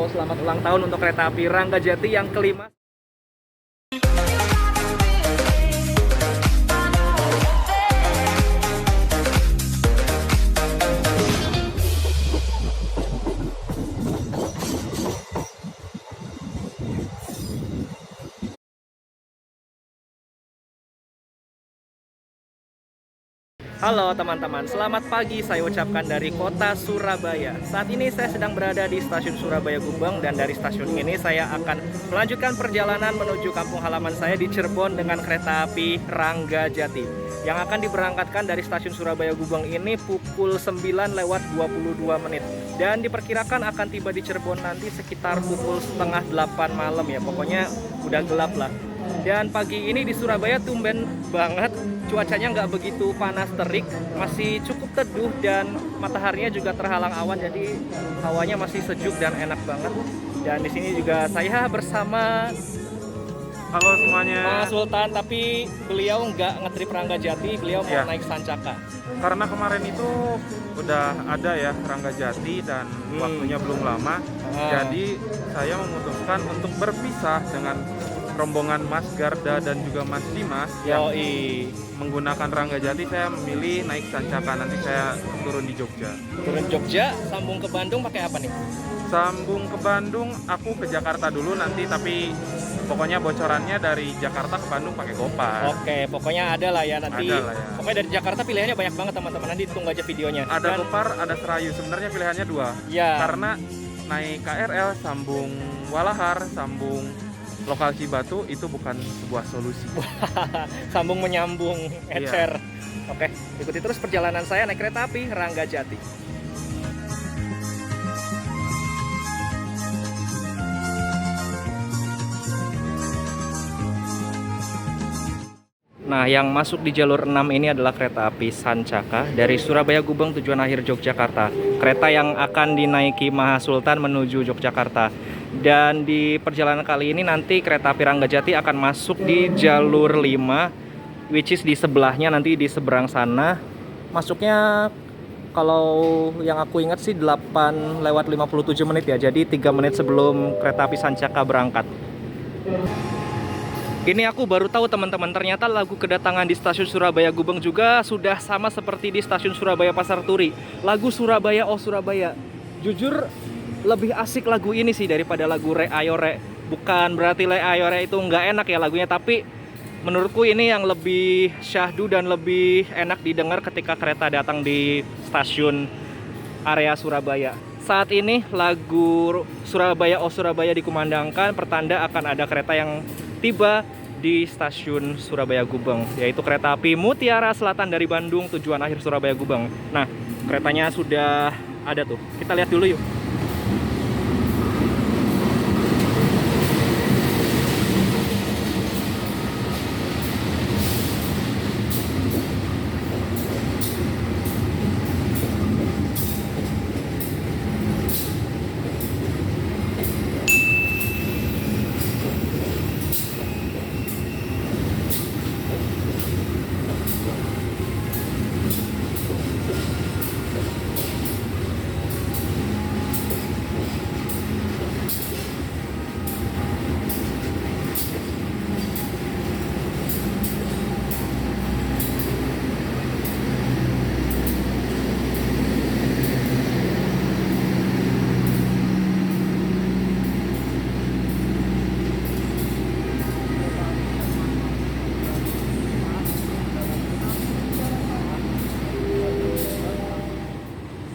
selamat ulang tahun untuk kereta api Ranggajati yang kelima. Halo teman-teman, selamat pagi saya ucapkan dari kota Surabaya. Saat ini saya sedang berada di stasiun Surabaya Gubeng, dan dari stasiun ini saya akan melanjutkan perjalanan menuju kampung halaman saya di Cirebon dengan kereta api Ranggajati yang akan diberangkatkan dari stasiun Surabaya Gubeng ini pukul 9:22 dan diperkirakan akan tiba di Cirebon nanti sekitar pukul setengah 8 malam ya. Pokoknya udah gelap lah. Dan pagi ini di Surabaya tumben banget, cuacanya nggak begitu panas terik, masih cukup teduh dan mataharinya juga terhalang awan, jadi hawanya masih sejuk dan enak banget. Dan di sini juga saya bersama Halo semuanya. Mas Sultan, tapi beliau nggak ngetrip Ranggajati, beliau mau naik Sancaka. Karena kemarin itu udah ada ya Ranggajati dan waktunya belum lama, jadi saya memutuskan untuk berpisah dengan rombongan Mas Garda dan juga Mas Dimas yang menggunakan Ranggajati. Saya memilih naik Sancaka, nanti saya turun di Jogja. Turun Jogja, sambung ke Bandung pakai apa nih? Sambung ke Bandung, aku ke Jakarta dulu nanti, tapi pokoknya bocorannya dari Jakarta ke Bandung pakai Gopar. Oke, pokoknya ada lah ya nanti. Ada lah ya. Pokoknya dari Jakarta pilihannya banyak banget teman-teman, nanti tunggu aja videonya. Ada Gopar, ada Serayu, sebenarnya pilihannya dua. Ya. Karena naik KRL, sambung Walahar, sambung lokal Cibatu itu bukan sebuah solusi. Sambung menyambung, ecer. Iya. Oke, ikuti terus perjalanan saya naik kereta api Ranggajati. Nah, yang masuk di jalur 6 ini adalah kereta api Sancaka dari Surabaya Gubeng tujuan akhir Yogyakarta. Kereta yang akan dinaiki Maha Sultan menuju Yogyakarta. Dan di perjalanan kali ini nanti kereta api Ranggajati akan masuk di jalur 5, which is di sebelahnya, nanti di seberang sana. Masuknya kalau yang aku ingat sih 8:57 ya. Jadi 3 menit sebelum kereta api Sancaka berangkat. Ini aku baru tahu teman-teman, ternyata lagu kedatangan di stasiun Surabaya Gubeng juga sudah sama seperti di stasiun Surabaya Pasar Turi. Lagu Surabaya Oh Surabaya. Jujur lebih asik lagu ini sih daripada lagu Re Ayo Re. Bukan berarti Re Ayo Re itu nggak enak ya lagunya, tapi menurutku ini yang lebih syahdu dan lebih enak didengar ketika kereta datang di stasiun area Surabaya. Saat ini lagu Surabaya Oh Surabaya dikumandangkan, pertanda akan ada kereta yang tiba di stasiun Surabaya Gubeng, yaitu kereta api Mutiara Selatan dari Bandung tujuan akhir Surabaya Gubeng. Nah, keretanya sudah ada tuh. Kita lihat dulu yuk.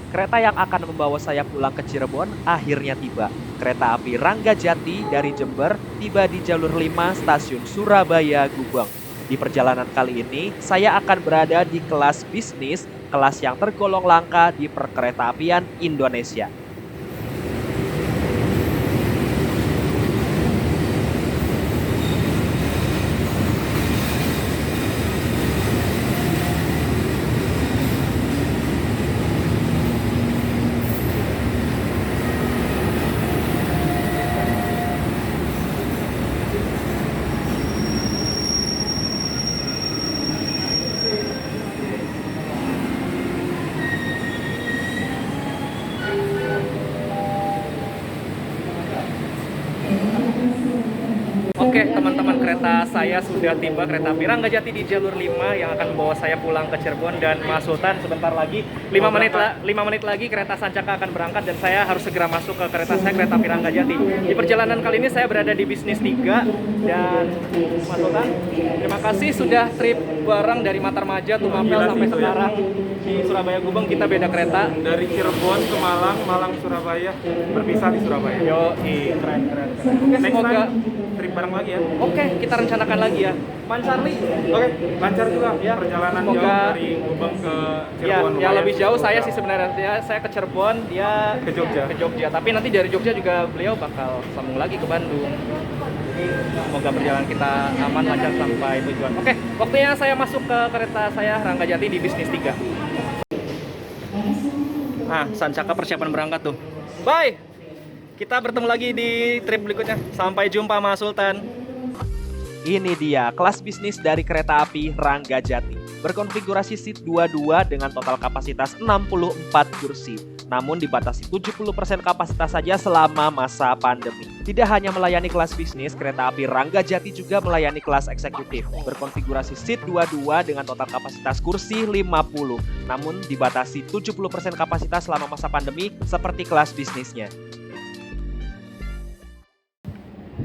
Kereta yang akan membawa saya pulang ke Cirebon akhirnya tiba. Kereta api Ranggajati dari Jember tiba di jalur 5 stasiun Surabaya Gubeng. Di perjalanan kali ini, saya akan berada di kelas bisnis, kelas yang tergolong langka di perkeretaapian Indonesia. Oke, teman-teman, kereta saya sudah tiba, kereta api Ranggajati di jalur 5 yang akan membawa saya pulang ke Cirebon dan Mas Sultan sebentar lagi 5 menit lagi kereta Sancaka akan berangkat dan saya harus segera masuk ke kereta saya, kereta api Ranggajati. Di perjalanan kali ini saya berada di bisnis 3 dan Mas Sultan, terima kasih sudah trip bareng dari Matarmaja, Tumapel sampai sekarang di Surabaya Gubeng. Kita beda kereta. Dari Cirebon ke Malang, Malang Surabaya, berpisah di Surabaya. Yo, keren. Oke, Next semoga time trip bareng lagi ya. Oke, kita rencanakan lagi ya. Man Charlie. Oke, lancar juga Ya, perjalanan semoga- jauh dari Gubeng ke Ya, Cirebon. yang lebih jauh Jogja. saya sih sebenarnya. Saya ke Cirebon, dia Ke Jogja. Tapi nanti dari Jogja juga beliau bakal sambung lagi ke Bandung. Jadi, semoga perjalanan kita aman, lancar sampai tujuan. Oke, waktunya saya masuk ke kereta saya Ranggajati di bisnis 3. Nah, Sancaka persiapan berangkat tuh. Bye. Kita bertemu lagi di trip berikutnya. Sampai jumpa Mas Sultan. Ini dia kelas bisnis dari kereta api Ranggajati. Berkonfigurasi seat 22 dengan total kapasitas 64 kursi. Namun dibatasi 70% kapasitas saja selama masa pandemi. Tidak hanya melayani kelas bisnis, kereta api Ranggajati juga melayani kelas eksekutif. Berkonfigurasi seat 22 dengan total kapasitas kursi 50. Namun dibatasi 70% kapasitas selama masa pandemi seperti kelas bisnisnya.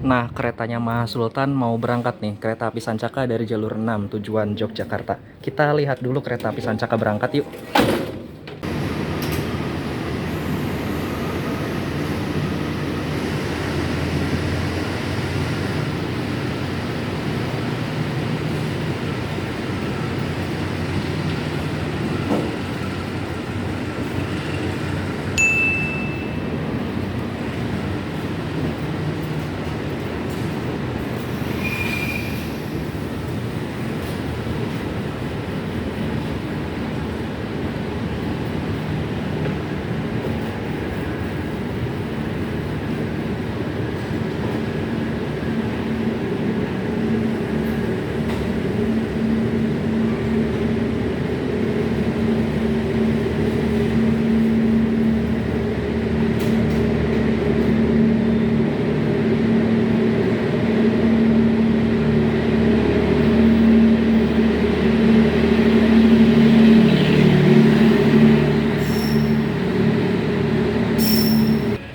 Nah, keretanya Mas Sultan mau berangkat nih, kereta api Sancaka dari jalur 6 tujuan Yogyakarta. Kita lihat dulu kereta api Sancaka berangkat yuk.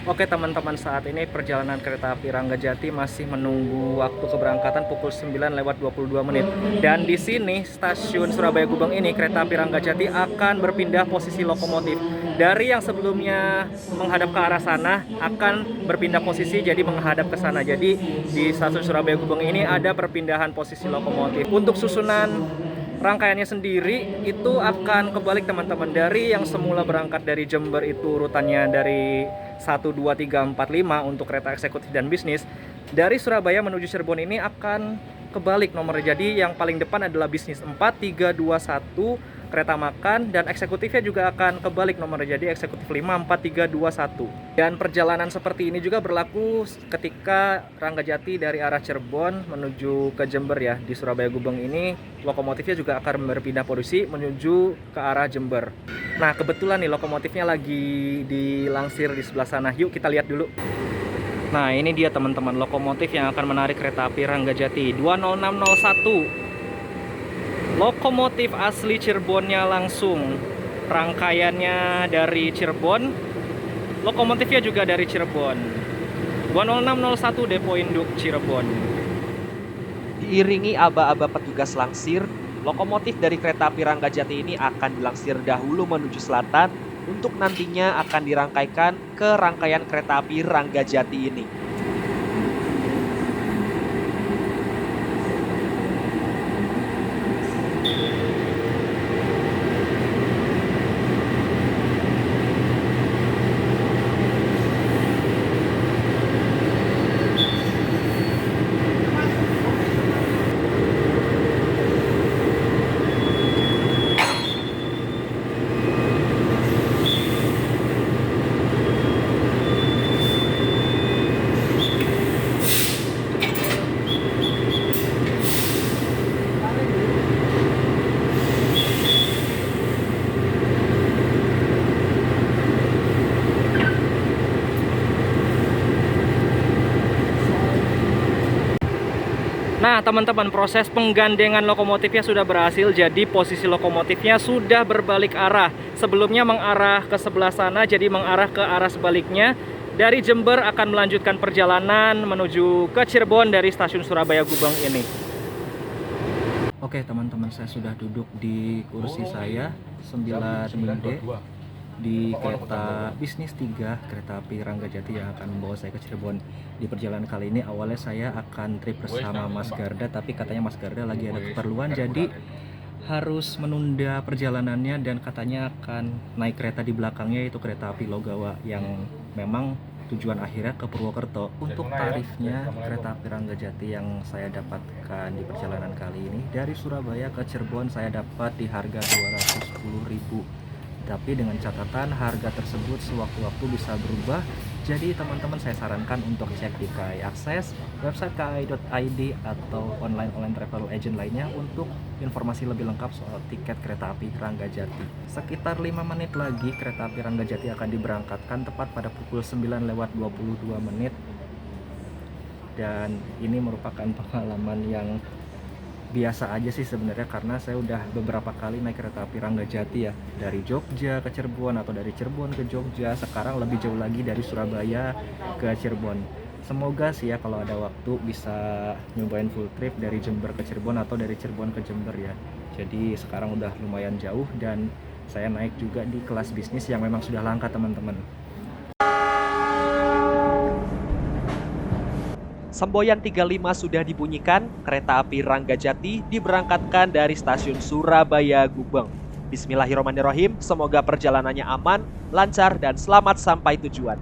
Oke teman-teman, saat ini perjalanan kereta api Ranggajati masih menunggu waktu keberangkatan pukul 9:22 menit. Dan di sini stasiun Surabaya Gubeng ini kereta api Ranggajati akan berpindah posisi lokomotif. Dari yang sebelumnya menghadap ke arah sana akan berpindah posisi jadi menghadap ke sana. Jadi di stasiun Surabaya Gubeng ini ada perpindahan posisi lokomotif. Untuk susunan rangkaiannya sendiri itu akan kebalik teman-teman. Dari yang semula berangkat dari Jember itu urutannya dari 1, 2, 3, 4, 5 untuk kereta eksekutif dan bisnis. Dari Surabaya menuju Cirebon ini akan kebalik nomornya. Jadi yang paling depan adalah bisnis 4, 3, 2, 1 kereta makan, dan eksekutifnya juga akan kebalik nomornya. Jadi eksekutif 5, 4, 3, 2, 1. Dan perjalanan seperti ini juga berlaku ketika Ranggajati dari arah Cirebon menuju ke Jember ya. Di Surabaya Gubeng ini lokomotifnya juga akan berpindah posisi menuju ke arah Jember. Nah, kebetulan nih lokomotifnya lagi dilangsir di sebelah sana. Yuk kita lihat dulu. Nah, ini dia teman-teman lokomotif yang akan menarik kereta api Ranggajati 20601. Lokomotif asli Cirebonnya langsung. Rangkaiannya dari Cirebon. Lokomotifnya juga dari Cirebon. 20601 Depo Induk Cirebon. Diiringi aba-aba petugas langsir, lokomotif dari kereta api Ranggajati ini akan dilangsir dahulu menuju selatan untuk nantinya akan dirangkaikan ke rangkaian kereta api Ranggajati ini. Nah teman-teman, proses penggandengan lokomotifnya sudah berhasil. Jadi posisi lokomotifnya sudah berbalik arah. Sebelumnya mengarah ke sebelah sana, jadi mengarah ke arah sebaliknya. Dari Jember akan melanjutkan perjalanan menuju ke Cirebon dari stasiun Surabaya Gubeng ini. Oke teman-teman, saya sudah duduk di kursi saya 9D di kereta bisnis 3 kereta api Ranggajati yang akan membawa saya ke Cirebon. Di perjalanan kali ini awalnya saya akan trip bersama Mas Garda, tapi katanya Mas Garda lagi ada keperluan, jadi harus menunda perjalanannya dan katanya akan naik kereta di belakangnya, yaitu kereta api Logawa yang memang tujuan akhirnya ke Purwokerto. Untuk tarifnya kereta api Ranggajati yang saya dapatkan di perjalanan kali ini dari Surabaya ke Cirebon saya dapat di harga 210.000. Tapi dengan catatan harga tersebut sewaktu-waktu bisa berubah. Jadi teman-teman saya sarankan untuk cek di KAI Akses, website kai.id atau online travel agent lainnya untuk informasi lebih lengkap soal tiket kereta api Ranggajati. Sekitar 5 menit lagi kereta api Ranggajati akan diberangkatkan tepat pada pukul 9:22. Dan ini merupakan pengalaman yang biasa aja sih sebenarnya, karena saya udah beberapa kali naik kereta api Ranggajati ya, dari Jogja ke Cirebon atau dari Cirebon ke Jogja. Sekarang lebih jauh lagi dari Surabaya ke Cirebon. Semoga sih ya kalau ada waktu bisa nyobain full trip dari Jember ke Cirebon atau dari Cirebon ke Jember ya. Jadi sekarang udah lumayan jauh dan saya naik juga di kelas bisnis yang memang sudah langka teman-teman. Semboyan 35 sudah dibunyikan, kereta api Ranggajati diberangkatkan dari stasiun Surabaya Gubeng. Bismillahirrahmanirrahim, semoga perjalanannya aman, lancar, dan selamat sampai tujuan.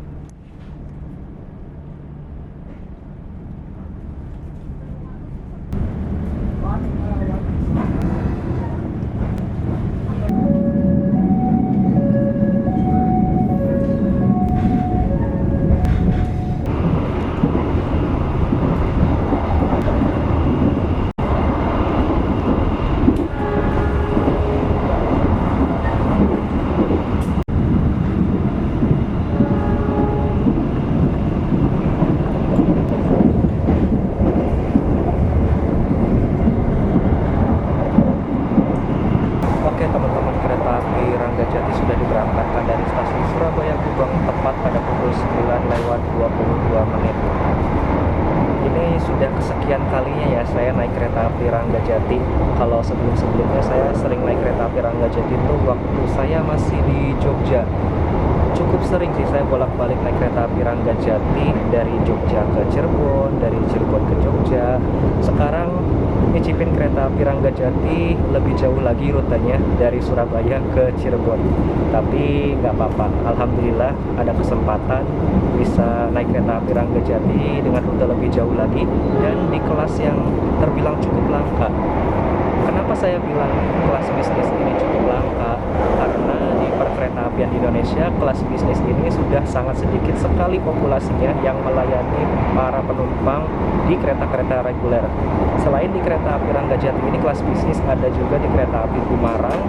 Sudah kesekian kalinya ya saya naik kereta api Ranggajati. Kalau sebelum-sebelumnya saya sering naik kereta api Ranggajati itu waktu saya masih di Jogja. Cukup sering sih saya bolak-balik naik kereta api Ranggajati dari Jogja ke Cirebon, dari Cirebon ke Jogja. Sekarang nyicipin kereta api Ranggajati lebih jauh lagi rutenya dari Surabaya ke Cirebon. Tapi nggak apa-apa, alhamdulillah ada kesempatan bisa naik kereta api Ranggajati dengan rute lebih jauh lagi dan di kelas yang terbilang cukup langka. Kenapa saya bilang kelas bisnis ini cukup langka? Karena di perkereta apian di Indonesia, kelas bisnis ini sudah sangat sedikit sekali populasinya yang melayani para penumpang di kereta-kereta reguler. Selain di kereta api Ranggajati ini kelas bisnis, ada juga di kereta api Gumarang,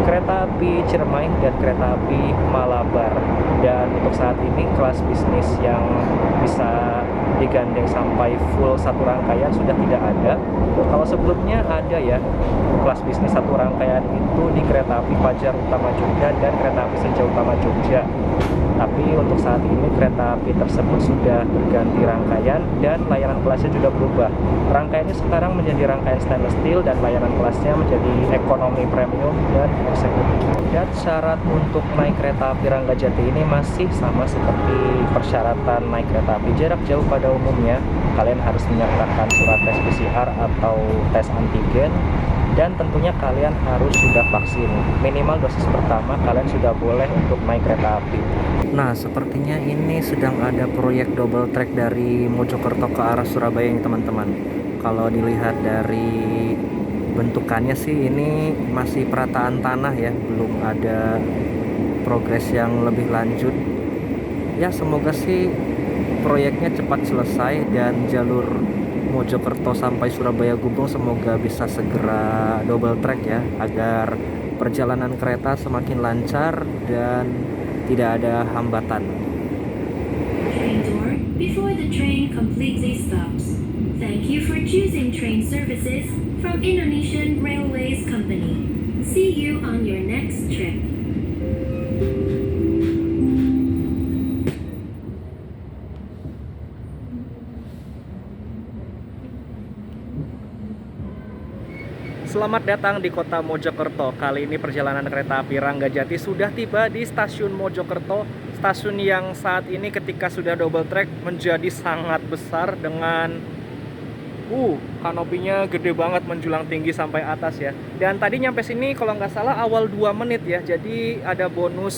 kereta api Ciremai, dan kereta api Malabar. Dan untuk saat ini kelas bisnis yang bisa digandeng sampai full satu rangkaian sudah tidak ada. Kalau sebelumnya ada ya, kelas bisnis satu rangkaian itu di kereta api Fajar Utama Jogja dan kereta api Senja Utama Jogja. Tapi untuk saat ini kereta api tersebut sudah berganti rangkaian dan layanan kelasnya juga berubah. Rangkaiannya sekarang menjadi rangkaian stainless steel dan layanan kelasnya menjadi ekonomi premium dan eksekutif. Dan syarat untuk naik kereta api Ranggajati ini masih sama seperti persyaratan naik kereta api jarak jauh pada umumnya. Kalian harus menyertakan surat tes PCR atau tes antigen. Dan tentunya kalian harus sudah vaksin. Minimal dosis pertama kalian sudah boleh untuk naik kereta api. Nah, sepertinya ini sedang ada proyek double track dari Mojokerto ke arah Surabaya ini teman-teman. Kalau dilihat dari bentukannya sih ini masih perataan tanah ya, belum ada progres yang lebih lanjut. Ya semoga sih proyeknya cepat selesai dan jalur Mojokerto sampai Surabaya Gubeng semoga bisa segera double track ya, agar perjalanan kereta semakin lancar dan tidak ada hambatan. Train door before the train completely stops. Thank you for choosing train services from Indonesian Railways Company. See you on your next trip. Selamat datang di kota Mojokerto. Kali ini perjalanan kereta api Ranggajati sudah tiba di stasiun Mojokerto. Stasiun yang saat ini ketika sudah double track menjadi sangat besar dengan kanopinya gede banget menjulang tinggi sampai atas ya. Dan tadi nyampe sini kalau nggak salah awal 2 menit ya. Jadi ada bonus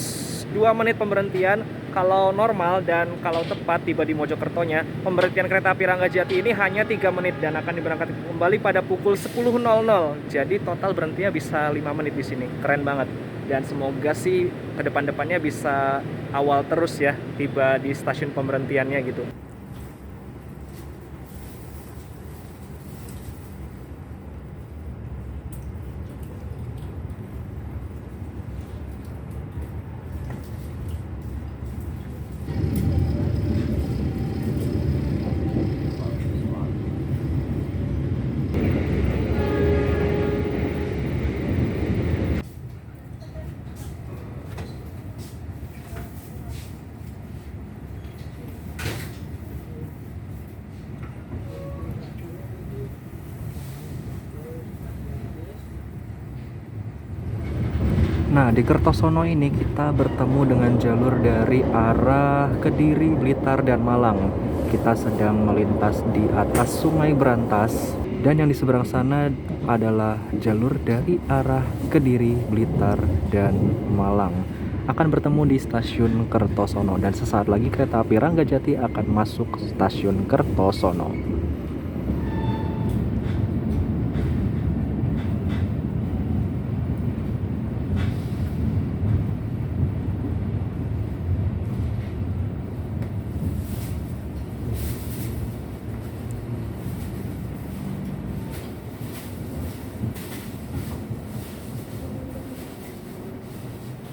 2 menit pemberhentian kalau normal, dan kalau tepat tiba di Mojokertonya, pemberhentian kereta api Ranggajati ini hanya 3 menit dan akan diberangkatkan kembali pada pukul 10.00. Jadi total berhentinya bisa 5 menit di sini. Keren banget. Dan semoga sih ke depan-depannya bisa awal terus ya tiba di stasiun pemberhentiannya gitu. Nah, di Kertosono ini kita bertemu dengan jalur dari arah Kediri, Blitar, dan Malang. Kita sedang melintas di atas Sungai Brantas, dan yang di seberang sana adalah jalur dari arah Kediri, Blitar, dan Malang. Akan bertemu di stasiun Kertosono, dan sesaat lagi kereta api Ranggajati akan masuk stasiun Kertosono.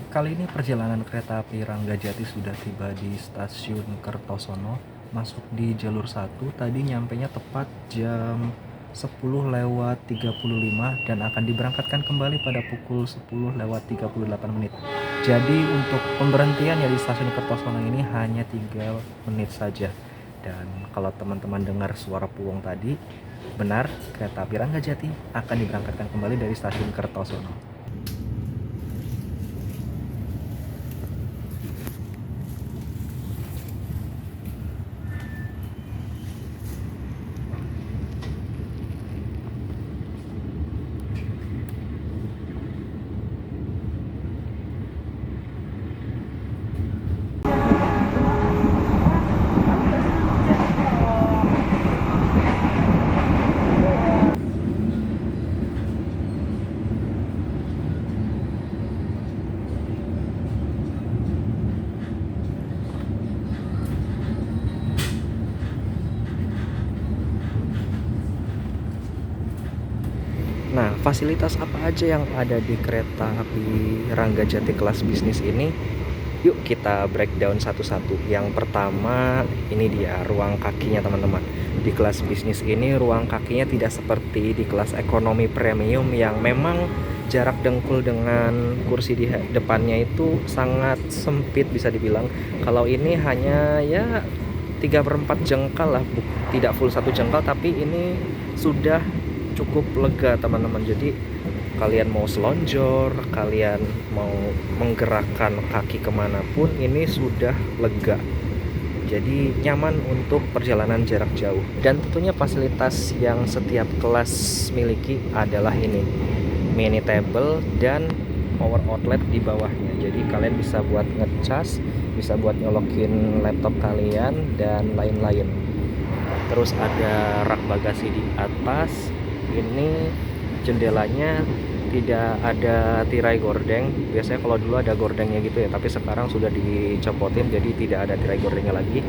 Kali ini perjalanan kereta api Ranggajati sudah tiba di stasiun Kertosono, masuk di jalur 1. Tadi nyampenya tepat jam 10:35 dan akan diberangkatkan kembali pada pukul 10:38. Jadi untuk pemberhentian ya di stasiun Kertosono ini hanya 3 menit saja. Dan kalau teman-teman dengar suara puong tadi, benar, kereta api Ranggajati akan diberangkatkan kembali dari stasiun Kertosono. Nah, fasilitas apa aja yang ada di kereta api Ranggajati kelas bisnis ini? Yuk kita breakdown satu-satu. Yang pertama, ini dia ruang kakinya teman-teman. Di kelas bisnis ini ruang kakinya tidak seperti di kelas ekonomi premium yang memang jarak dengkul dengan kursi di depannya itu sangat sempit bisa dibilang. Kalau ini hanya ya 3/4 jengkal lah, tidak full 1 jengkal, tapi ini sudah cukup lega teman-teman. Jadi kalian mau selonjor, kalian mau menggerakkan kaki kemanapun, ini sudah lega. Jadi nyaman untuk perjalanan jarak jauh. Dan tentunya fasilitas yang setiap kelas miliki adalah ini, mini table dan power outlet di bawahnya. Jadi kalian bisa buat ngecas, bisa buat nyolokin laptop kalian dan lain-lain. Terus ada rak bagasi di atas. Ini jendelanya tidak ada tirai gordeng. Biasanya kalau dulu ada gordengnya gitu ya, tapi sekarang sudah dicopotin jadi tidak ada tirai gordengnya lagi.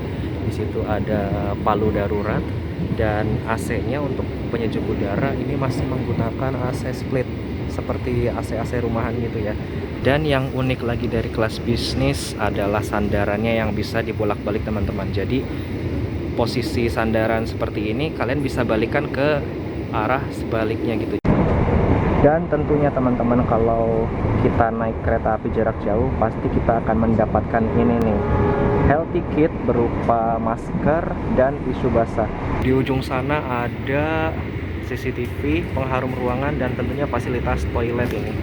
Di situ ada palu darurat dan AC-nya untuk penyejuk udara ini masih menggunakan AC split seperti AC-AC rumahan gitu ya. Dan yang unik lagi dari kelas bisnis adalah sandarannya yang bisa dibolak-balik teman-teman. Jadi posisi sandaran seperti ini kalian bisa balikan ke arah sebaliknya gitu. Dan tentunya teman-teman, kalau kita naik kereta api jarak jauh pasti kita akan mendapatkan ini nih, healthy kit berupa masker dan tisu basah. Di ujung sana ada CCTV, pengharum ruangan, dan tentunya fasilitas toilet ini.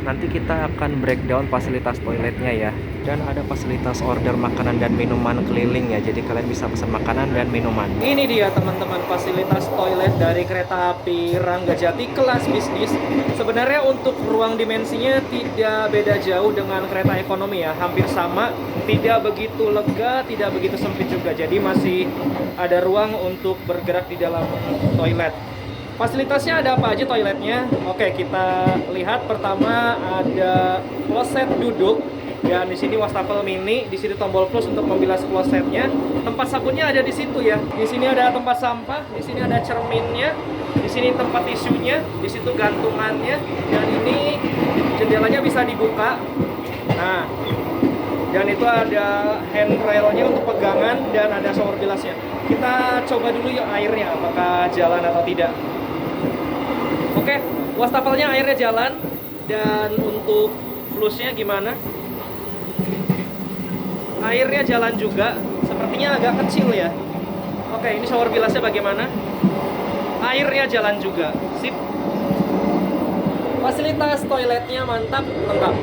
Nanti kita akan breakdown fasilitas toiletnya ya. Dan ada fasilitas order makanan dan minuman keliling ya. Jadi kalian bisa pesan makanan dan minuman. Ini dia teman-teman, fasilitas toilet dari kereta api Ranggajati kelas bisnis. Sebenarnya untuk ruang dimensinya tidak beda jauh dengan kereta ekonomi ya. Hampir sama, tidak begitu lega, tidak begitu sempit juga. Jadi masih ada ruang untuk bergerak di dalam toilet. Fasilitasnya ada apa aja toiletnya? Oke, kita lihat. Pertama ada kloset duduk. Dan di sini wastafel mini, di sini tombol plus untuk membilas klosetnya. Tempat sabunnya ada di situ ya. Di sini ada tempat sampah, di sini ada cerminnya, di sini tempat tisunya, di situ gantungannya. Dan ini jendelanya bisa dibuka. Nah, dan itu ada handrailnya untuk pegangan dan ada shower bilasnya. Kita coba dulu yuk airnya, apakah jalan atau tidak. Oke, wastafelnya airnya jalan. Dan untuk flusnya gimana? Airnya jalan juga, sepertinya agak kecil ya. Oke, ini shower bilasnya bagaimana? Airnya jalan juga, sip. Fasilitas toiletnya mantap, lengkap.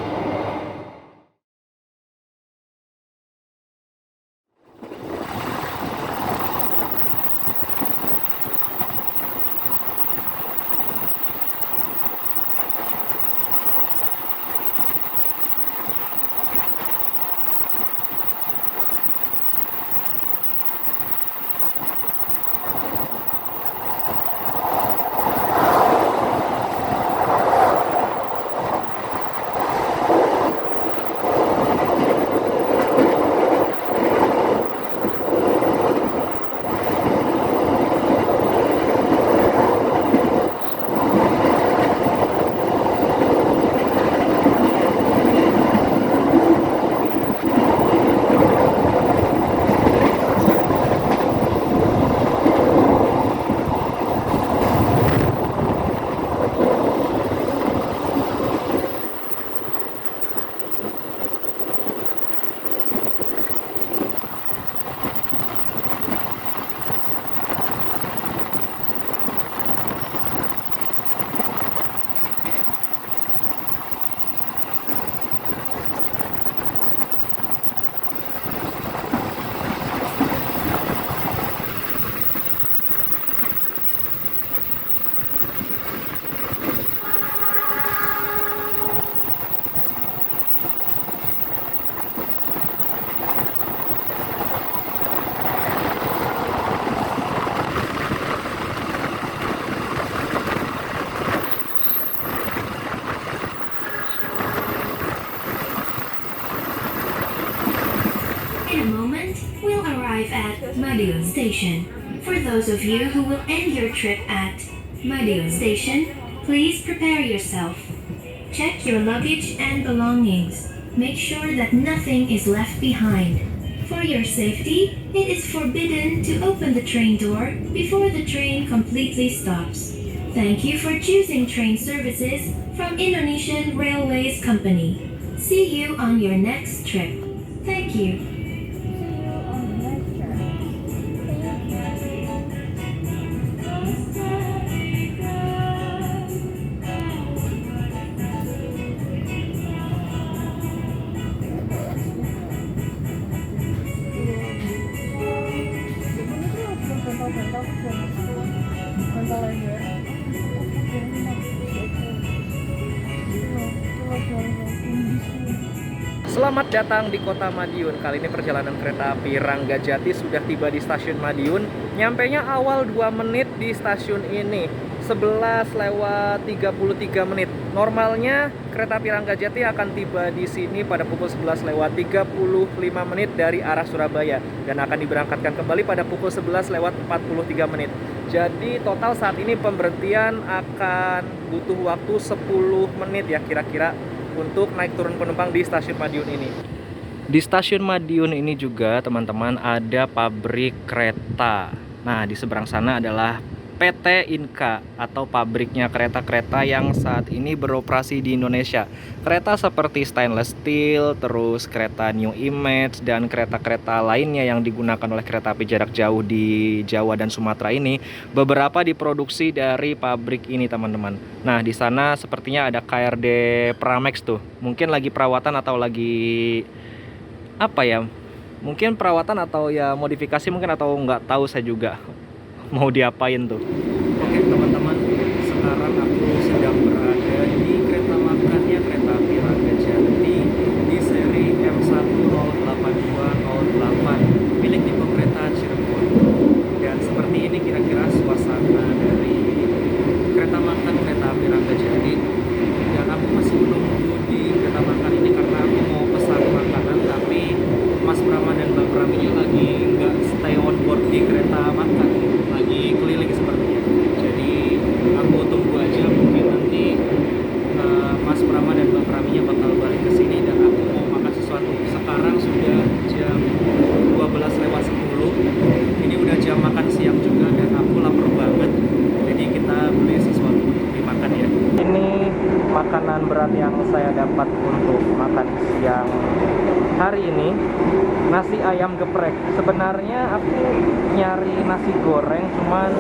In a moment, we'll arrive at Madiun Station. For those of you who will end your trip at Madiun Station, please prepare yourself. Check your luggage and belongings. Make sure that nothing is left behind. For your safety, it is forbidden to open the train door before the train completely stops. Thank you for choosing train services from Indonesian Railways Company. See you on your next trip. Thank you. Selamat datang di kota Madiun. Kali ini perjalanan kereta api Ranggajati sudah tiba di stasiun Madiun. Nyampenya awal 2 menit di stasiun ini, 11:33 menit. Normalnya kereta api Ranggajati akan tiba di sini pada pukul 11:35 menit dari arah Surabaya dan akan diberangkatkan kembali pada pukul 11:43 menit. Jadi total saat ini pemberhentian akan butuh waktu 10 menit ya kira-kira untuk naik turun penumpang di stasiun Madiun ini. Di stasiun Madiun ini juga teman-teman ada pabrik kereta. Nah, di seberang sana adalah PT Inka atau pabriknya kereta-kereta yang saat ini beroperasi di Indonesia. Kereta seperti stainless steel, terus kereta New Image, dan kereta-kereta lainnya yang digunakan oleh kereta api jarak jauh di Jawa dan Sumatera ini beberapa diproduksi dari pabrik ini, teman-teman. Nah, di sana sepertinya ada KRD Pramex tuh. Mungkin lagi perawatan atau lagi apa ya? Mungkin perawatan atau ya modifikasi mungkin, atau nggak tahu saya juga mau diapain tuh. Oke teman-teman, sekarang aku sedang berada di kereta makannya kereta api Ranggajati di seri M108208 milik tipe kereta Cirebon. Dan seperti ini kira-kira suasana dari kereta makan kereta api Ranggajati. Dan aku masih menunggu di kereta makan ini karena aku mau pesan makanan, tapi Mas Brahma dan Mbak Praminya lagi nggak stay on board di kereta makan, lagi keliling sepertinya. Jadi aku tunggu aja, mungkin nanti Mas Brahma dan Mbak Praminya bakal balik ke sini dan aku mau makan sesuatu. Sekarang sudah jam 12:10. Ini udah jam makan siang juga dan aku lapar banget. Jadi kita beli sesuatu untuk dimakan ya. Ini makanan berat yang saya dapat untuk makan siang hari ini, nasi ayam geprek. Sebenarnya aku nyari nasi goreng, cuman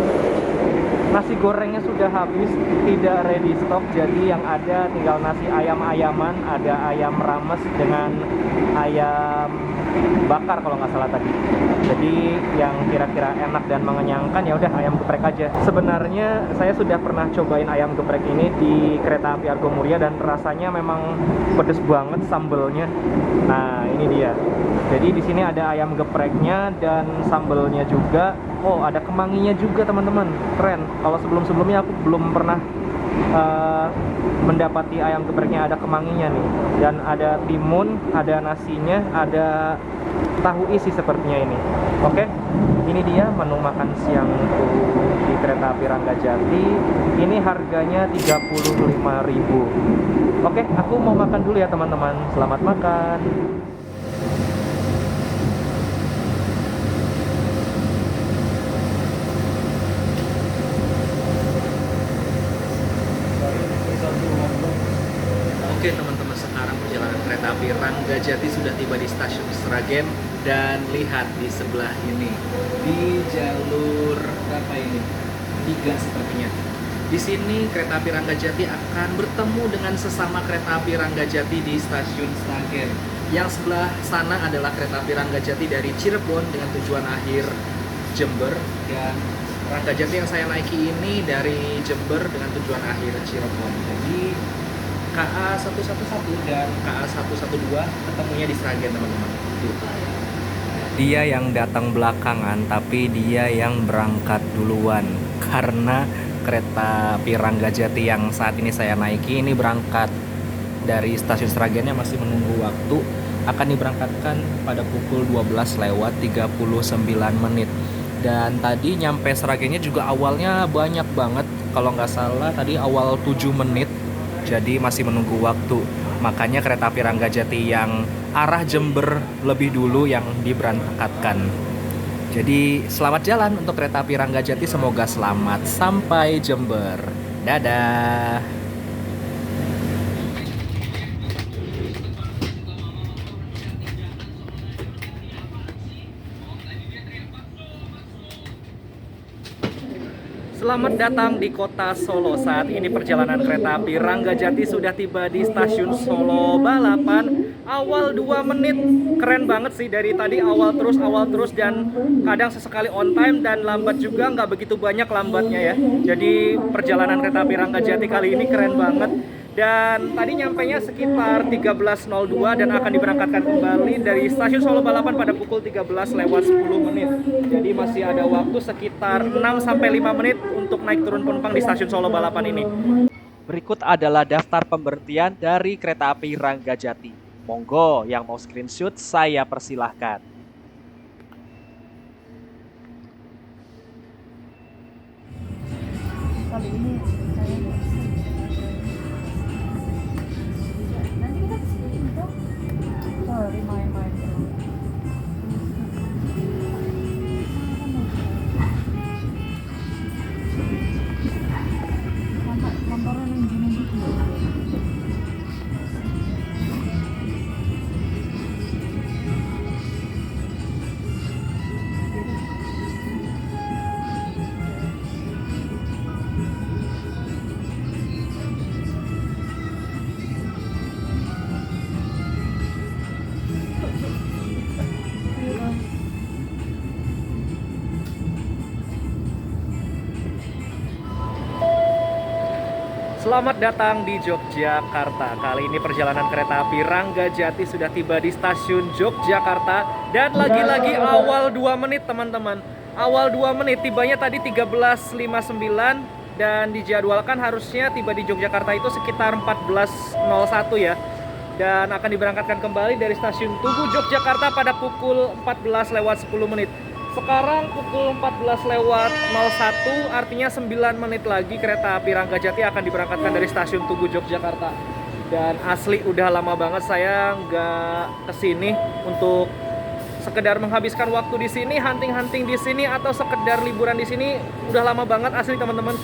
nasi gorengnya sudah habis, tidak ready stock. Jadi yang ada tinggal nasi ayam-ayaman, ada ayam rames dengan ayam bakar kalau nggak salah tadi. Jadi yang kira-kira enak dan mengenyangkan ya udah ayam geprek aja. Sebenarnya saya sudah pernah cobain ayam geprek ini di kereta api Argo Muria dan rasanya memang pedes banget sambelnya. Nah, ini dia. Jadi di sini ada ayam gepreknya dan sambelnya juga. Oh, ada kemanginya juga, teman-teman. Keren. Kalau sebelum-sebelumnya aku belum pernah mendapati ayam gepreknya ada kemanginya nih. Dan ada timun, ada nasinya, ada tahu isi sepertinya ini. Oke, ini dia menu makan siangku di kereta api Ranggajati. Ini harganya 35.000. Oke, aku mau makan dulu ya teman-teman. Selamat makan. Oke teman-teman, sekarang perjalanan kereta api Ranggajati sudah tiba di stasiun Sragen. Dan lihat di sebelah ini, di jalur berapa ini? 3 sepertinya. Di sini kereta api Ranggajati akan bertemu dengan sesama kereta api Ranggajati di stasiun Sragen. Yang sebelah sana adalah kereta api Ranggajati dari Cirebon dengan tujuan akhir Jember, dan Ranggajati yang saya naiki ini dari Jember dengan tujuan akhir Cirebon. Jadi KA 111 dan KA 112 ketemunya di Sragen, teman-teman. Dia yang datang belakangan, tapi dia yang berangkat duluan karena kereta api Ranggajati yang saat ini saya naiki ini berangkat dari stasiun Sragennya masih menunggu waktu. Akan diberangkatkan pada pukul 12:39. Dan tadi nyampe Sragennya juga awalnya banyak banget, kalau nggak salah tadi awal 7 menit. Jadi masih menunggu waktu. Makanya kereta api Ranggajati yang arah Jember lebih dulu yang diberangkatkan. Jadi selamat jalan untuk kereta api Ranggajati, semoga selamat sampai Jember. Dadah. Selamat datang di kota Solo. Saat ini perjalanan kereta api Ranggajati sudah tiba di stasiun Solo Balapan. Awal 2 menit, keren banget sih, dari tadi awal terus, dan kadang sesekali on time dan lambat juga, nggak begitu banyak lambatnya ya. Jadi perjalanan kereta api Ranggajati kali ini keren banget. Dan tadi nyampainya sekitar 13.02 dan akan diberangkatkan kembali dari stasiun Solo Balapan pada pukul 13:10. Jadi masih ada waktu sekitar 6-5 menit untuk naik turun penumpang di stasiun Solo Balapan ini. Berikut adalah daftar pemberhentian dari kereta api Ranggajati. Monggo yang mau screenshot saya persilahkan. Kali ini saya nanti kita kesini dong. Sorry, main-main. Selamat datang di Yogyakarta. Kali ini perjalanan kereta api Ranggajati sudah tiba di stasiun Yogyakarta. Dan lagi-lagi awal 2 menit teman-teman. Awal 2 menit, tibanya tadi 13.59. Dan dijadwalkan harusnya tiba di Yogyakarta itu sekitar 14.01 ya. Dan akan diberangkatkan kembali dari stasiun Tugu Yogyakarta pada pukul 14:10. Sekarang pukul 14:01, artinya 9 menit lagi kereta api Ranggajati akan diberangkatkan dari stasiun Tugu Yogyakarta. Dan asli udah lama banget saya nggak kesini untuk sekedar menghabiskan waktu di sini, hunting-hunting di sini, atau sekedar liburan di sini. Udah lama banget asli teman-teman.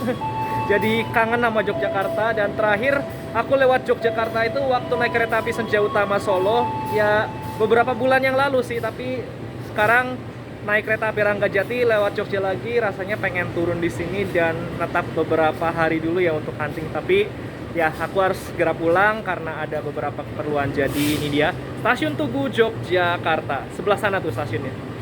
Jadi kangen sama Yogyakarta. Dan terakhir aku lewat Yogyakarta itu waktu naik kereta api Senja Utama Solo. Ya beberapa bulan yang lalu sih, tapi sekarang naik kereta api Ranggajati lewat Jogja lagi, rasanya pengen turun di sini dan tetap beberapa hari dulu ya untuk hunting. Tapi ya aku harus segera pulang karena ada beberapa keperluan. Jadi ini dia stasiun Tugu Yogyakarta. Sebelah sana tuh stasiunnya.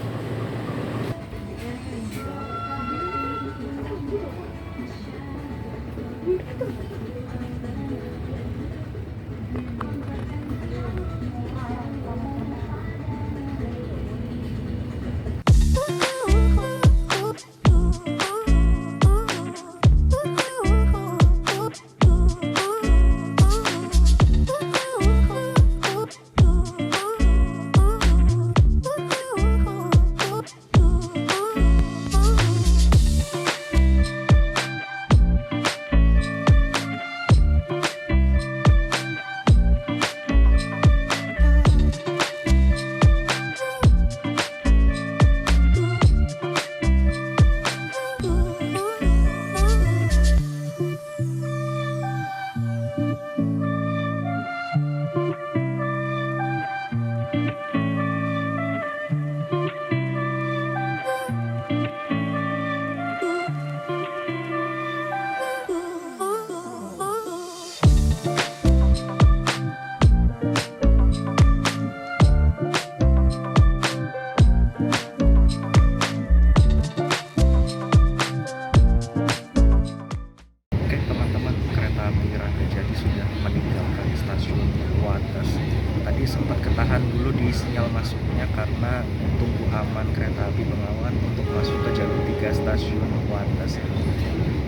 Tadi sempat ketahan dulu di sinyal masuknya karena tunggu aman kereta api Bengawan untuk masuk ke jalur 3 stasiun Wates.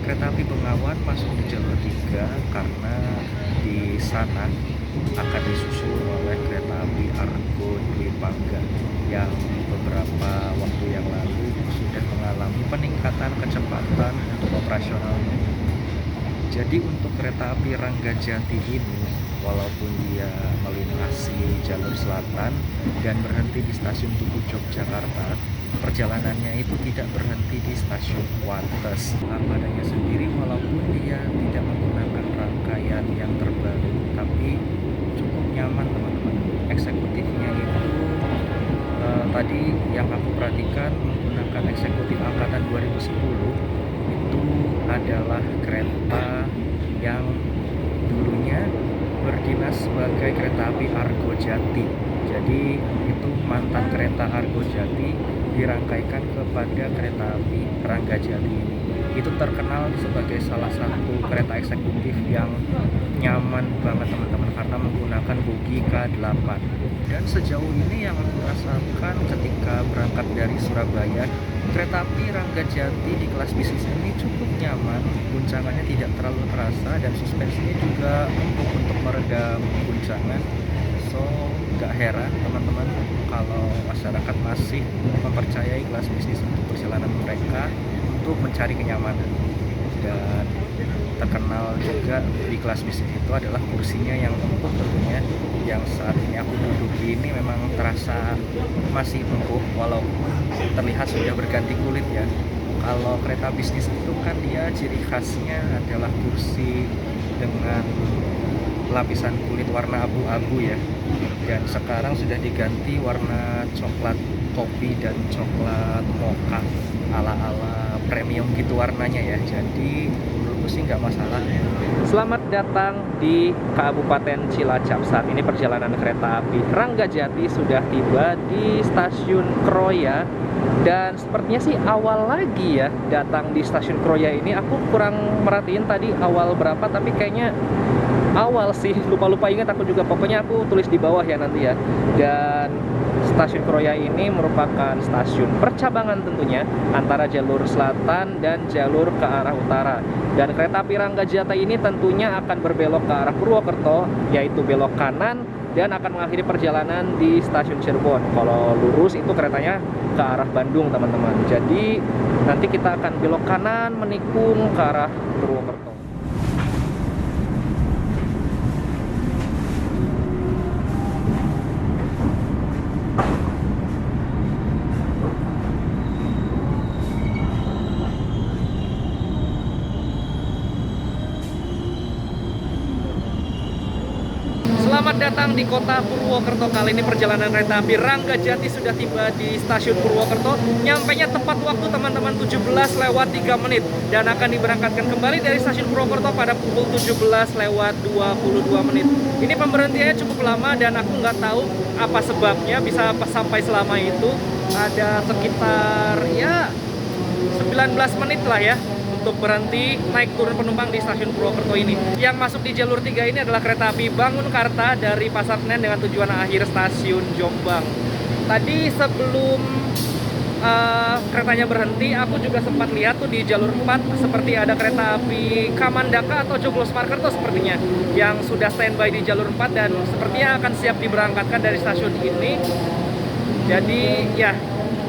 Kereta api Bengawan masuk di jalur 3 karena di sana akan disusul oleh kereta api Argo Dwi Pangga yang beberapa waktu yang lalu sudah mengalami peningkatan kecepatan untuk operasionalnya. Jadi untuk kereta api Ranggajati ini, walaupun dia melintasi jalur selatan dan berhenti di stasiun Tugu Yogyakarta, perjalanannya itu tidak berhenti di stasiun Wates. Armadanya sendiri walaupun dia tidak menggunakan rangkaian yang terbaru, tapi cukup nyaman teman-teman. Eksekutifnya itu tadi yang aku perhatikan menggunakan eksekutif angkatan 2010, itu adalah kereta yang dulunya berdinas sebagai kereta api Argo Jati. Jadi itu mantan kereta Argo Jati dirangkaikan kepada kereta api Ranggajati ini. Itu terkenal sebagai salah satu kereta eksekutif yang nyaman banget teman-teman karena menggunakan bogi K8. Dan sejauh ini yang aku rasakan ketika berangkat dari Surabaya, kereta api Ranggajati di kelas bisnis ini cukup nyaman, guncangannya tidak terlalu terasa dan suspensinya juga empuk untuk meredam guncangan. So gak heran teman-teman kalau masyarakat masih mempercayai kelas bisnis untuk perjalanan mereka untuk mencari kenyamanan. Dan terkenal juga di kelas bisnis itu adalah kursinya yang empuk tentunya, yang saat ini aku duduk ini memang terasa masih empuk walaupun terlihat sudah berganti kulit ya. Kalau kereta bisnis itu kan dia ciri khasnya adalah kursi dengan lapisan kulit warna abu-abu ya, dan sekarang sudah diganti warna coklat kopi dan coklat mocha ala-ala premium gitu warnanya ya. Jadi menurutku bagus sih, nggak masalah. Selamat datang di Kabupaten Cilacap. Saat ini perjalanan kereta api Ranggajati sudah tiba di stasiun Kroya. Dan sepertinya sih awal lagi ya datang di stasiun Kroya ini. Aku kurang merhatiin tadi awal berapa, tapi kayaknya awal sih, lupa-lupa ingat aku juga. Pokoknya aku tulis di bawah ya nanti ya. Dan stasiun Kroya ini merupakan stasiun percabangan tentunya antara jalur selatan dan jalur ke arah utara. Dan kereta api Ranggajati ini tentunya akan berbelok ke arah Purwokerto, yaitu belok kanan, dan akan mengakhiri perjalanan di stasiun Cirebon. Kalau lurus itu keretanya ke arah Bandung, teman-teman. Jadi nanti kita akan belok kanan menikung ke arah Purwokerto. Selamat datang di kota Purwokerto. Kali ini perjalanan kereta api Ranggajati sudah tiba di stasiun Purwokerto. Nyampainya tepat waktu, teman-teman, 17:03 dan akan diberangkatkan kembali dari stasiun Purwokerto pada pukul 17:22. Ini pemberhentiannya cukup lama dan aku nggak tahu apa sebabnya bisa sampai selama itu. Ada sekitar ya 19 menit lah ya untuk berhenti naik turun penumpang di stasiun Purwokerto ini. Yang masuk di jalur 3 ini adalah kereta api Bangunkarta dari Pasar Senen dengan tujuan akhir stasiun Jombang. Tadi sebelum keretanya berhenti, aku juga sempat lihat tuh di jalur 4 seperti ada kereta api Kamandaka atau Joglosparkerto sepertinya yang sudah standby di jalur 4 dan sepertinya akan siap diberangkatkan dari stasiun ini. Jadi ya,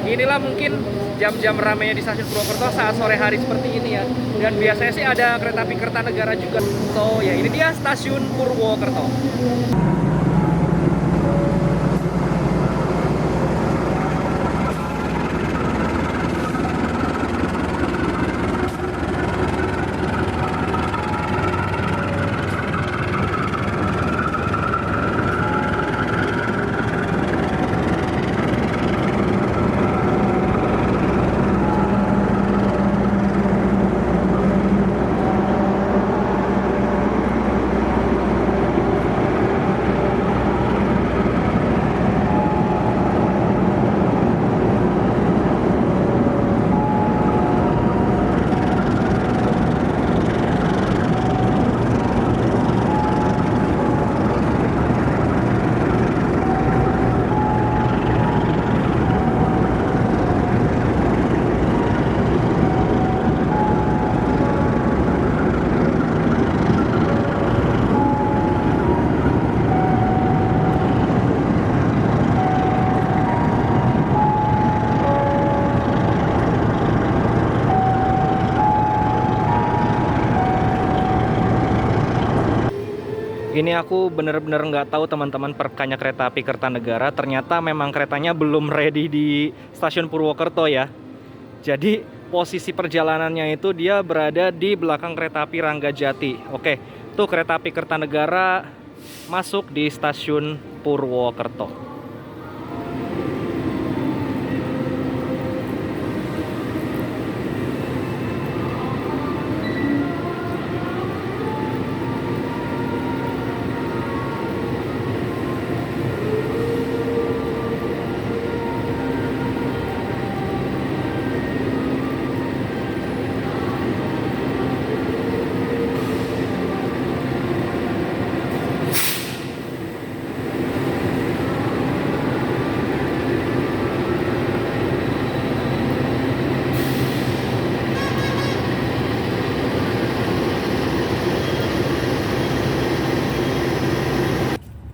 inilah mungkin jam-jam ramainya di stasiun Purwokerto saat sore hari seperti ini ya. Dan biasanya sih ada kereta api Kertanegara juga. So ya, ini dia stasiun Purwokerto. Ini aku bener-bener nggak tahu, teman-teman, perkanya kereta api Kertanegara. Ternyata memang keretanya belum ready di stasiun Purwokerto ya. Jadi posisi perjalanannya itu dia berada di belakang kereta api Ranggajati. Oke, tuh kereta api Kertanegara masuk di stasiun Purwokerto.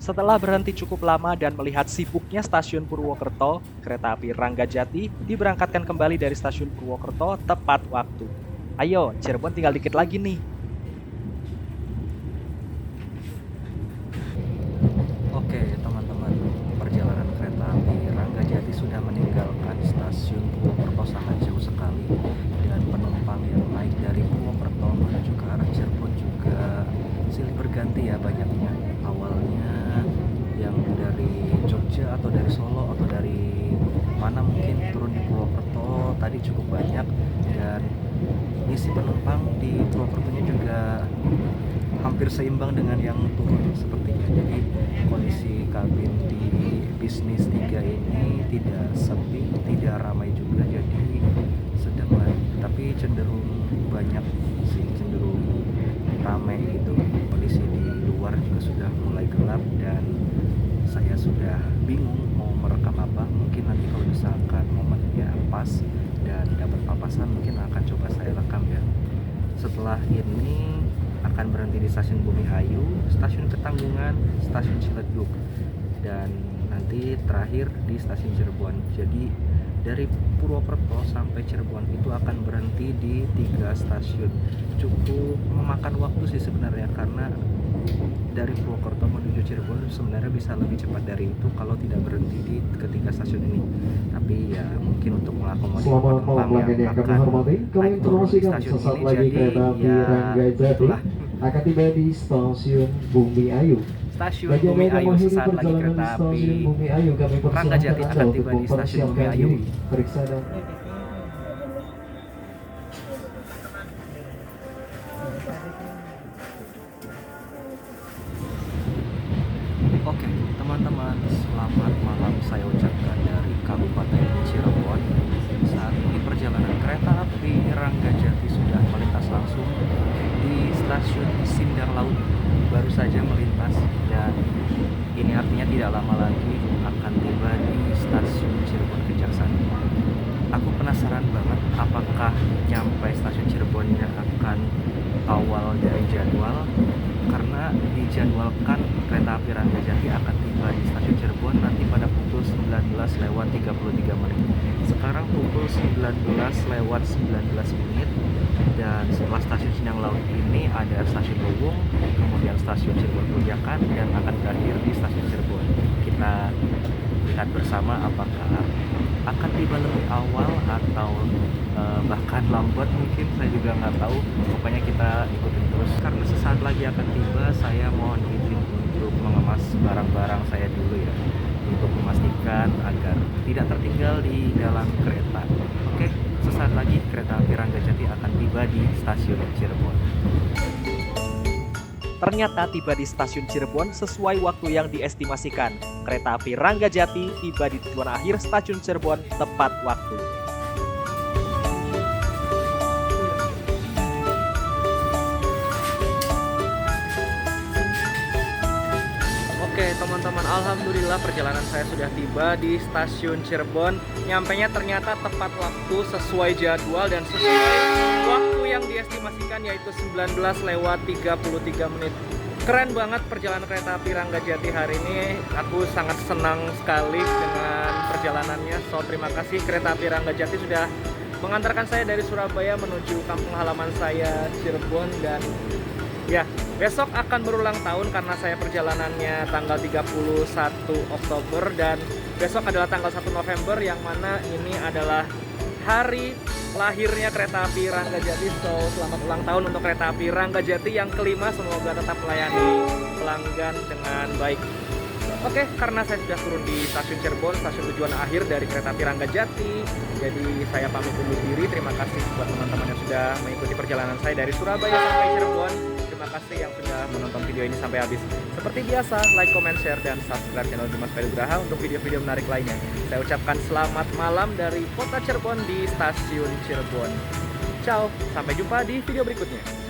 Setelah berhenti cukup lama dan melihat sibuknya stasiun Purwokerto, kereta api Ranggajati diberangkatkan kembali dari stasiun Purwokerto tepat waktu. Ayo, Cirebon tinggal dikit lagi nih. Oke, teman-teman, perjalanan kereta api Ranggajati sudah meninggalkan stasiun Purwokerto sangat jauh sekali, dan penumpang yang naik dari Purwokerto menuju ke arah Cirebon juga silih berganti ya banyaknya. Awalnya yang dari Jogja atau dari Solo atau dari mana mungkin turun di Purwokerto tadi cukup banyak, dan kondisi penumpang di Purwokertonya juga hampir seimbang dengan yang turun sepertinya. Jadi kondisi kabin di bisnis 3 ini tidak sepi, tidak ramai juga, jadi sedang lah, tapi cenderung banyak sih, cenderung ramai gitu. Kondisi di luar juga sudah mulai gelap dan saya sudah bingung mau merekam apa. Mungkin nanti kalau misalkan momennya pas dan dapat papasan mungkin akan coba saya rekam ya. Setelah ini akan berhenti di stasiun Bumi Ayu, stasiun Ketanggungan, stasiun Ciledug, dan nanti terakhir di stasiun Cirebon. Jadi dari Purwokerto sampai Cirebon itu akan berhenti di 3 stasiun. Cukup memakan waktu sih sebenarnya, karena dari Purwokerto menuju Cirebon sebenarnya bisa lebih cepat dari itu kalau tidak berhenti di ketiga stasiun ini. Tapi ya mungkin untuk mengakomodir Selamat malam penumpang pelanggan yang yang kami akan hormati. Kami naik turun di informasikan stasiun sesaat ini, lagi jadi kereta api ya Ranggajati itulah. akan tiba di stasiun Bumi Ayu. Stasiun Bagi Bumi Anda yang Ayu, mengakhiri sesaat lagi perjalanan kereta di api stasiun Bumi Ayu, kami persilahkan Ranggajati Anda akan untuk tiba di stasiun Bumi mempersiapkan Ayu. diri, periksa dan Oke, teman-teman, selamat malam saya ucapkan dari Kabupaten Cirebon. Saat ini perjalanan kereta api Ranggajati sudah melintas langsung di stasiun Sindang Laut. Baru saja melintas, dan ini artinya tidak lama lagi akan tiba di stasiun Cirebon Kejaksaan. Aku penasaran banget apakah nyampe stasiun Cirebonnya akan awal dari jadwal, karena dijadwalkan kereta api Ranggajati akan tiba di stasiun Cirebon nanti pada pukul 19:33 menit. Sekarang pukul 19:19 menit, dan setelah stasiun Sindang Laut ini ada stasiun Luwung, kemudian stasiun Cirebon Pejakan, dan akan berakhir di stasiun Cirebon. Kita lihat bersama apakah akan tiba lebih awal atau bahkan lambat, mungkin saya juga nggak tahu. Pokoknya kita ikutin terus, karena sesaat lagi akan tiba. Saya mohon izin untuk mengemas barang-barang saya dulu ya, untuk memastikan agar tidak tertinggal di dalam kereta. Oke, sesaat lagi kereta api Ranggajati akan tiba di stasiun Cirebon. Ternyata tiba di stasiun Cirebon sesuai waktu yang diestimasikan. Kereta api Ranggajati tiba di tujuan akhir stasiun Cirebon tepat waktu. Oke teman-teman, alhamdulillah perjalanan saya sudah tiba di stasiun Cirebon. Nyampainya ternyata tepat waktu, sesuai jadwal dan sesuai waktu yang diestimasikan, yaitu 19:33 menit. Keren banget perjalanan kereta api Ranggajati hari ini. Aku sangat senang sekali dengan perjalanannya. So terima kasih kereta api Ranggajati sudah mengantarkan saya dari Surabaya menuju kampung halaman saya Cirebon. Dan ya, besok akan berulang tahun karena saya perjalanannya tanggal 31 Oktober dan besok adalah tanggal 1 November, yang mana ini adalah hari lahirnya kereta api Ranggajati. So selamat ulang tahun untuk kereta api Ranggajati yang kelima. Semoga tetap melayani pelanggan dengan baik. Oke, karena saya sudah turun di stasiun Cirebon, stasiun tujuan akhir dari kereta api Ranggajati, jadi saya pamit undur diri. Terima kasih buat teman-teman yang sudah mengikuti perjalanan saya dari Surabaya sampai Cirebon. Terima kasih yang sudah menonton video ini sampai habis. Seperti biasa, like, comment, share, dan subscribe channel Dimas Payugraha untuk video-video menarik lainnya. Saya ucapkan selamat malam dari kota Cirebon di stasiun Cirebon. Ciao, sampai jumpa di video berikutnya.